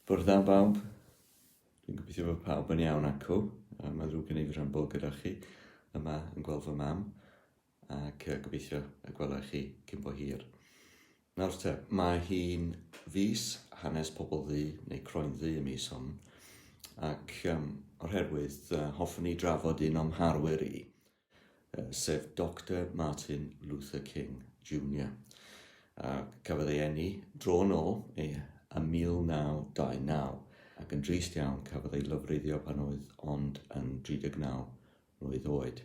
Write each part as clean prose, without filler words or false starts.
Bwrdd da bawb, dwi'n gobeithio bod pawb yn iawn acw. Mae ddrwg gen i fy rhan gyda chi yma yn gweld fy mam, ac gobeithio y gwelwch chi cyn bo hir. Nawr te, mae hi'n fis hanes pobl ddu neu croen ddu y mis hon, ac oherwydd hoffwn ni drafod un o'm harwyr i, sef Dr Martin Luther King Jr. Cafodd ei eni dro yn ôl ym 1929, ac yn drist iawn cafodd ei lyfruddio pan oedd ond yn 39 mlwydd oed.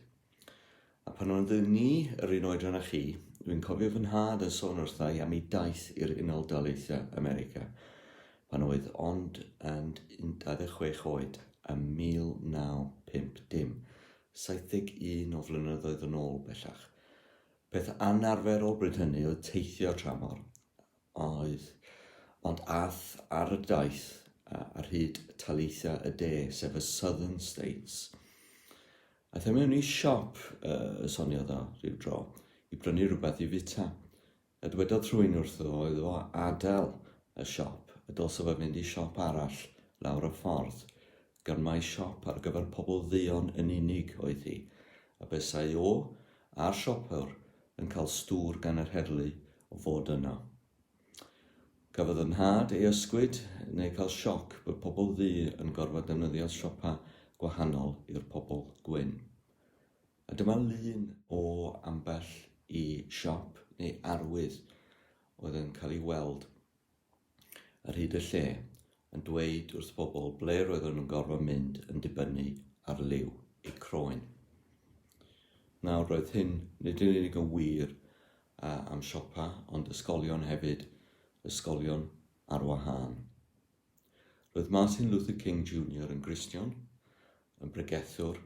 A pan oedd ni yr un oedran â chi, dwi'n cofio fy nhad yn sôn wrthai am ei daith i'r Unol Daleithiau America, pan oedd ond yn 26 oed ym 1950, 71 o flynyddoedd yn ôl bellach. Peth anarferol bryd hynny oedd teithio tramor, ond ath ar y daith ar hyd taleithiau y de, sef y Southern States. Aeth e mewn i siop, soniodd o rhyw dro, i brynu rhywbeth i fita. A dywedodd rhywun wrtho oedd o adael y siop, a dylse fe fynd i siop arall lawr y ffordd, gan mai siop ar gyfer pobl dduon yn unig oedd hi, a bysau o a'r siopwr yn cael stŵr gan yr heddlu o fod yno. Cafodd yn nhad ei ysgwyd neu cael sioc bod pobl ddu yn gorfod defnyddio siopa gwahanol i'r pobl gwyn. A dyma lun o ambell i siop neu arwydd oedd yn cael ei weld ar hyd y lle yn dweud wrth bobl ble roedden nhw'n gorfod mynd yn dibynnu ar liw eu croen. Nawr roedd hyn nid yn unig yn wir am siopa, ond ysgolion hefyd, ysgolion ar wahân. Roedd Martin Luther King Jr. yn Gristion, yn bregethwr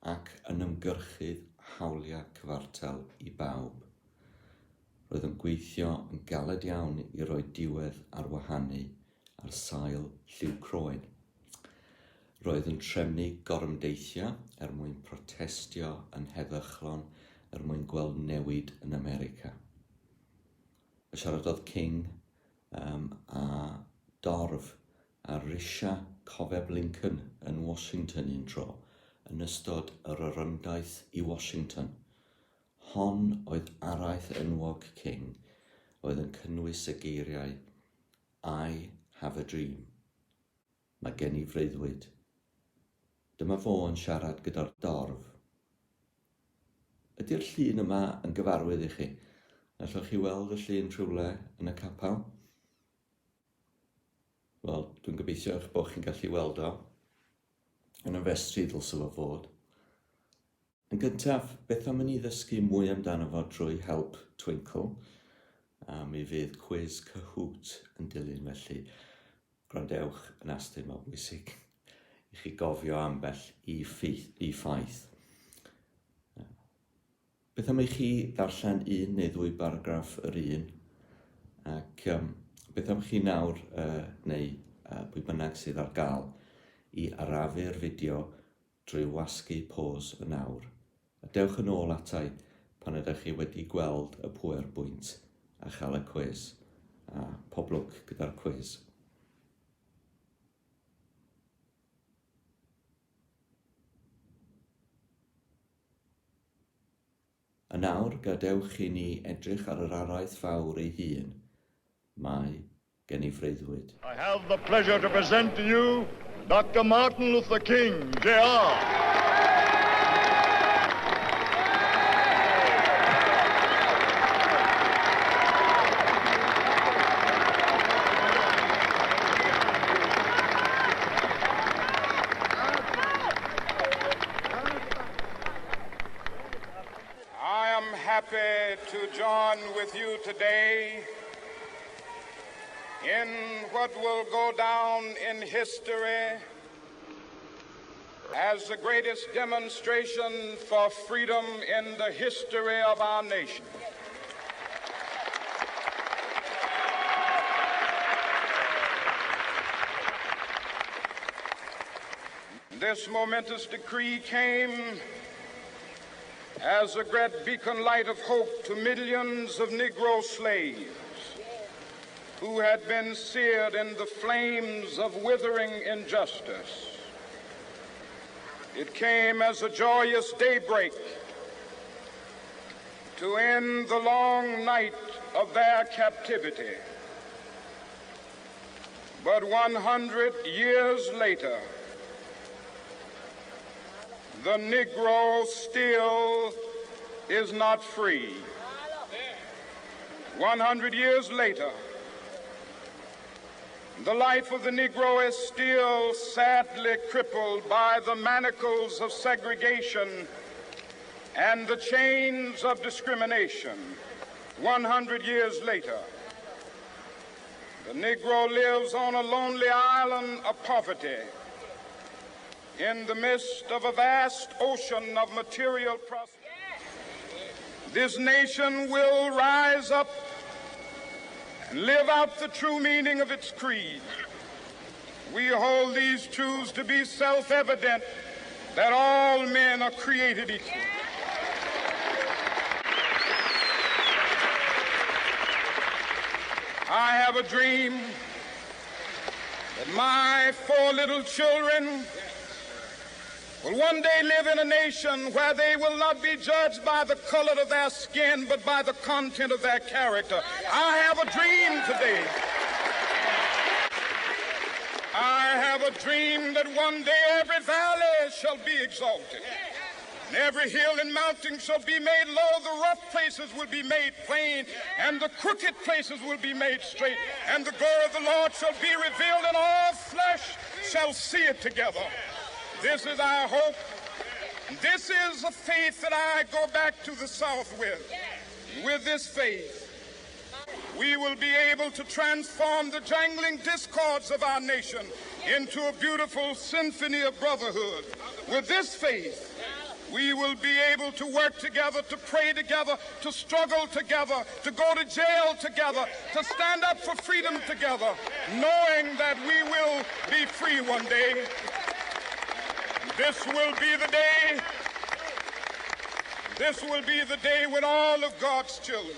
ac yn ymgyrchydd hawliau cyfartal i bawb. Roedd yn gweithio yn galed iawn i roi diwedd ar wahanu ar sail lliw croen. Roedd yn trefnu gorymdeithiau mwyn protestio yn heddychlon mwyn gweld newid yn America. Y siaradodd King a dorf a risia cofeb Lincoln yn Washington un tro yn ystod yr orymdaith i Washington. Hon oedd araith enwog King oedd yn cynnwys y geiriau I have a dream. Mae gen I freuddwyd. Dyma fo yn siarad gyda'r dorf. Ydy'r llun yma yn gyfarwydd i chi? Allwch chi weld y llun rhywle yn y capel? Wel, dwi'n gobeithio eich bod chi'n gallu weld o. Yn y festri ddylse fo fod. Yn gyntaf, beth am i ni ddysgu mwy amdano fo drwy Help Twinkle? Mi fydd quiz Cahoot yn dilyn felly. Gwrandewch yn astym o bwysig i chi gofio ambell i ffaith. Beth am i chi ddarllen un neu ddwy baragraff yr un, ac beth am chi nawr neu pwy bynnag sydd ar gael i arafu'r fideo drwy wasgu pause y nawr. A dewch yn ôl atai pan ydych chi wedi gweld y pŵer bwynt a chael y quiz. A poblwg gyda'r quiz. A nawr gadewch i ni edrych ar yr araith fawr ei hun. Mae gen I freuddwyd. I have the pleasure to present to you Dr. Martin Luther King, Jr. Happy to join with you today in what will go down in history as the greatest demonstration for freedom in the history of our nation. This momentous decree came as a great beacon light of hope to millions of Negro slaves who had been seared in the flames of withering injustice. It came as a joyous daybreak to end the long night of their captivity. But 100 years later, the Negro still is not free. 100 years later, the life of the Negro is still sadly crippled by the manacles of segregation and the chains of discrimination. 100 years later, the Negro lives on a lonely island of poverty in the midst of a vast ocean of material prosperity. This nation will rise up and live out the true meaning of its creed. We hold these truths to be self-evident, that all men are created equal. I have a dream that my 4 little children will one day live in a nation where they will not be judged by the color of their skin, but by the content of their character. I have a dream today. I have a dream that one day every valley shall be exalted, and every hill and mountain shall be made low. The rough places will be made plain, and the crooked places will be made straight. And the glory of the Lord shall be revealed, and all flesh shall see it together. This is our hope. This is a faith that I go back to the South with. With this faith, we will be able to transform the jangling discords of our nation into a beautiful symphony of brotherhood. With this faith, we will be able to work together, to pray together, to struggle together, to go to jail together, to stand up for freedom together, knowing that we will be free one day. This will be the day. This will be the day when all of God's children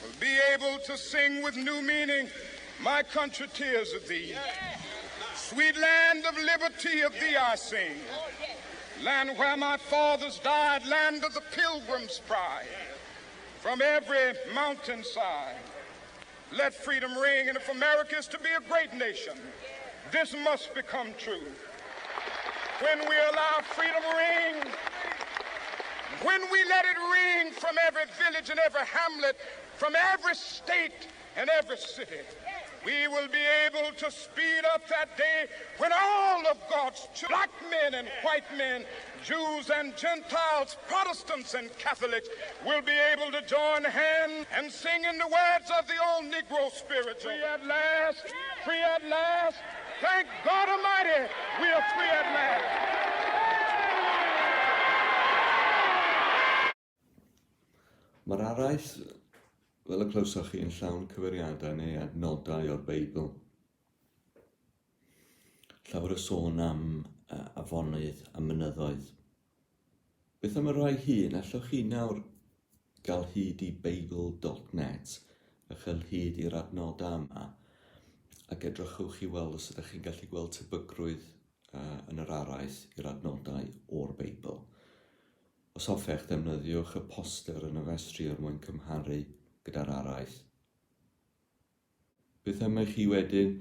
will be able to sing with new meaning, "My country, tears of thee. Sweet land of liberty, of thee I sing. Land where my fathers died, land of the pilgrim's pride. From every mountainside, let freedom ring. And if America is to be a great nation, this must become true. When we allow freedom to ring, when we let it ring from every village and every hamlet, from every state and every city, we will be able to speed up that day when all of God's children, black men and white men, Jews and Gentiles, Protestants and Catholics, will be able to join hands and sing in the words of the old Negro spiritual. Free at last, free at last. Thank God Almighty, we are free at last. Mae'r araith, fel y clywsoch chi, yn llawn cyfeiriadau neu adnodau o'r Beibl. Llawer o sôn am afonydd a mynyddoedd. Beth am y rai hun, allwch chi nawr gael hyd i beibl.net a chael hyd i'r adnodau yma, ac edrychwch chi weld os ydych chi'n gallu gweld tebygrwydd yn yr araith i'r adnodau o'r Beibl. Os hoffech, defnyddiwch y poster yn y festri er mwyn cymharu gyda'r araith. Beth am eich chi wedyn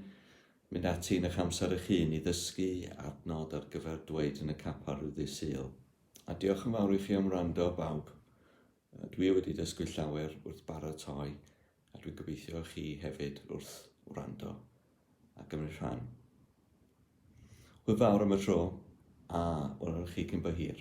mynd ati yn eich amser eich hun i ddysgu adnod ar gyfer dweud yn y capar o ddydd Sul. A diolch yn fawr i chi am wrando, bawb. Dwi wedi dysgu llawer wrth baratoi, a dwi'n gobeithio chi hefyd wrth wrando a gymryd rhan. Hwyl fawr am y tro, a wrth chi cyn bo hir.